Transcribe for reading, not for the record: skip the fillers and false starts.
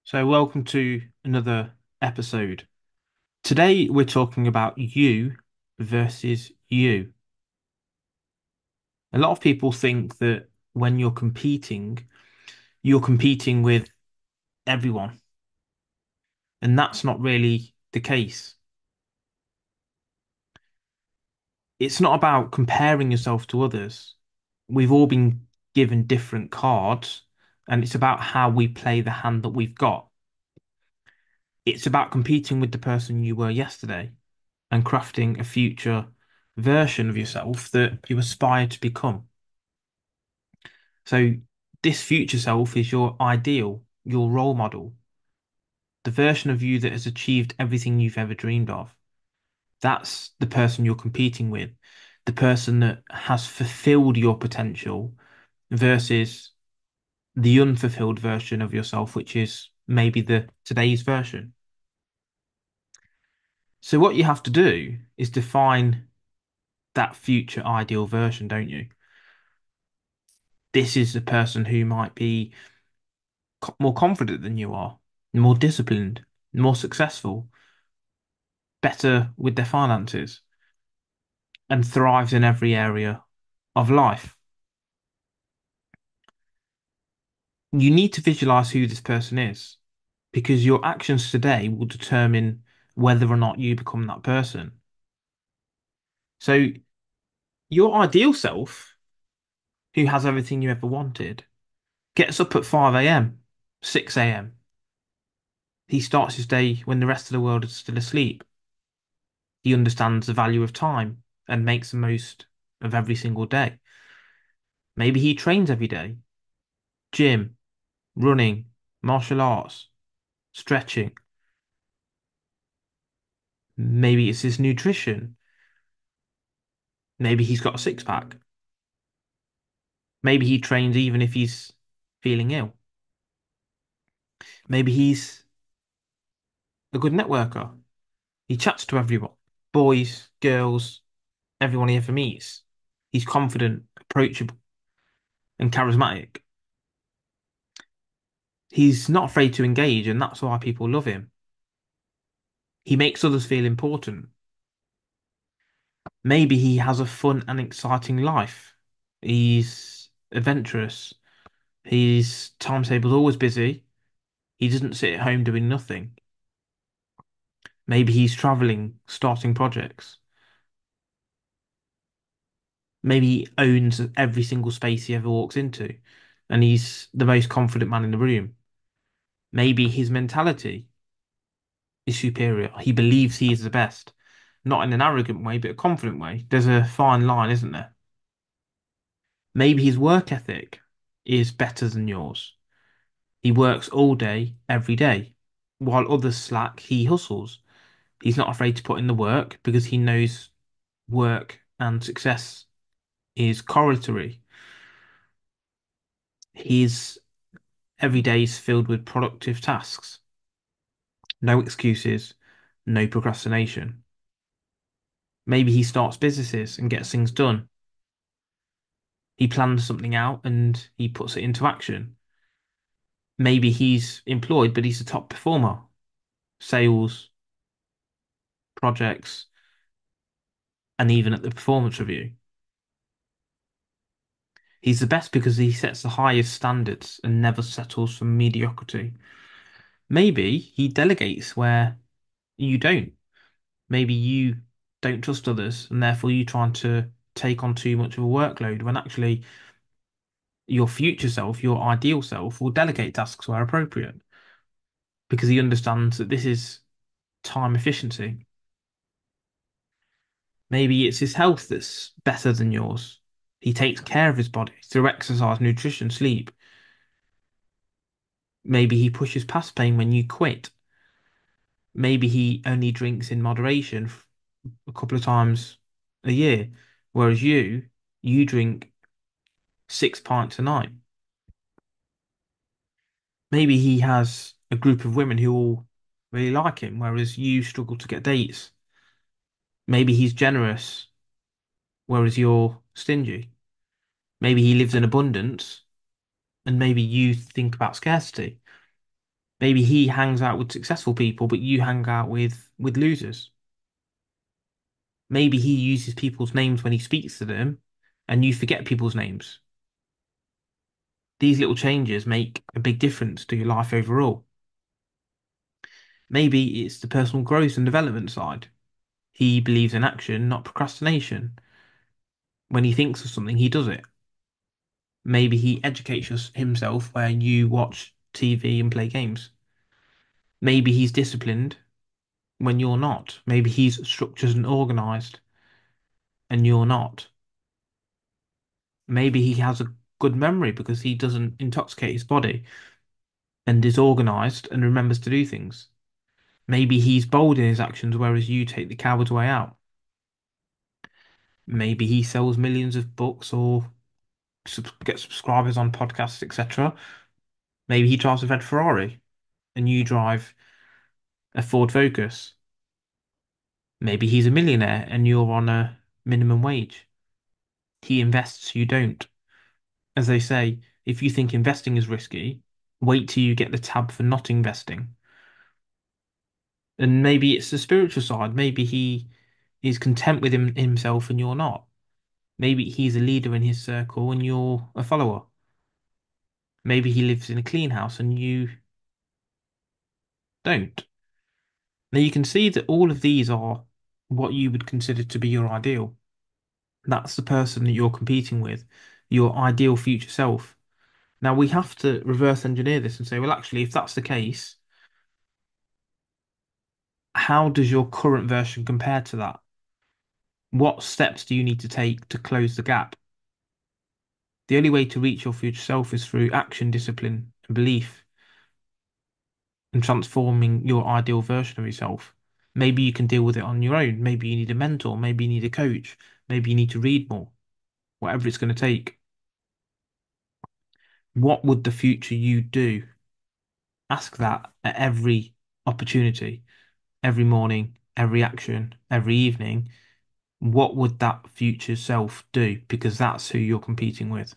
So, welcome to another episode. Today, we're talking about you versus you. A lot of people think that when you're competing with everyone, and that's not really the case. It's not about comparing yourself to others. We've all been given different cards, and it's about how we play the hand that we've got. It's about competing with the person you were yesterday and crafting a future version of yourself that you aspire to become. So, this future self is your ideal, your role model, the version of you that has achieved everything you've ever dreamed of. That's the person you're competing with, the person that has fulfilled your potential versus the unfulfilled version of yourself, which is maybe the today's version. So, what you have to do is define that future ideal version, don't you? This is the person who might be more confident than you are, more disciplined, more successful, better with their finances, and thrives in every area of life. You need to visualize who this person is because your actions today will determine whether or not you become that person. So, your ideal self, who has everything you ever wanted, gets up at 5 a.m., 6 a.m. He starts his day when the rest of the world is still asleep. He understands the value of time and makes the most of every single day. Maybe he trains every day, gym, running, martial arts, stretching. Maybe it's his nutrition. Maybe he's got a six pack. Maybe he trains even if he's feeling ill. Maybe he's a good networker. He chats to everyone, boys, girls, everyone he ever meets. He's confident, approachable, and charismatic. He's not afraid to engage, and that's why people love him. He makes others feel important. Maybe he has a fun and exciting life. He's adventurous. His timetable's always busy. He doesn't sit at home doing nothing. Maybe he's traveling, starting projects. Maybe he owns every single space he ever walks into, and he's the most confident man in the room. Maybe his mentality is superior. He believes he is the best, not in an arrogant way, but a confident way. There's a fine line, isn't there? Maybe his work ethic is better than yours. He works all day, every day. While others slack, he hustles. He's not afraid to put in the work because he knows work and success is correlatory. His every day is filled with productive tasks. No excuses, no procrastination. Maybe he starts businesses and gets things done. He plans something out and he puts it into action. Maybe he's employed, but he's a top performer. Sales, projects, and even at the performance review. He's the best because he sets the highest standards and never settles for mediocrity. Maybe he delegates where you don't. Maybe you don't trust others and therefore you trying to take on too much of a workload when actually your future self, your ideal self, will delegate tasks where appropriate because he understands that this is time efficiency. Maybe it's his health that's better than yours. He takes care of his body through exercise, nutrition, sleep. Maybe he pushes past pain when you quit. Maybe he only drinks in moderation a couple of times a year, whereas you drink 6 pints a night. Maybe he has a group of women who all really like him, whereas you struggle to get dates. Maybe he's generous, whereas you're stingy. Maybe he lives in abundance, and maybe you think about scarcity. Maybe he hangs out with successful people, but you hang out with losers. Maybe he uses people's names when he speaks to them, and you forget people's names. These little changes make a big difference to your life overall. Maybe it's the personal growth and development side. He believes in action, not procrastination. When he thinks of something, he does it. Maybe he educates himself where you watch TV and play games. Maybe he's disciplined when you're not. Maybe he's structured and organized and you're not. Maybe he has a good memory because he doesn't intoxicate his body and is organized and remembers to do things. Maybe he's bold in his actions, whereas you take the coward's way out. Maybe he sells millions of books or gets subscribers on podcasts, etc. Maybe he drives a red Ferrari and you drive a Ford Focus. Maybe he's a millionaire and you're on a minimum wage. He invests, you don't. As they say, if you think investing is risky, wait till you get the tab for not investing. And maybe it's the spiritual side. Maybe he is content with himself and you're not. Maybe he's a leader in his circle and you're a follower. Maybe he lives in a clean house and you don't. Now you can see that all of these are what you would consider to be your ideal. That's the person that you're competing with, your ideal future self. Now we have to reverse engineer this and say, well, actually, if that's the case, how does your current version compare to that? What steps do you need to take to close the gap? The only way to reach your future self is through action, discipline, and belief, and transforming your ideal version of yourself. Maybe you can deal with it on your own. Maybe you need a mentor. Maybe you need a coach. Maybe you need to read more, whatever it's going to take. What would the future you do? Ask that at every opportunity, every morning, every action, every evening. What would that future self do? Because that's who you're competing with.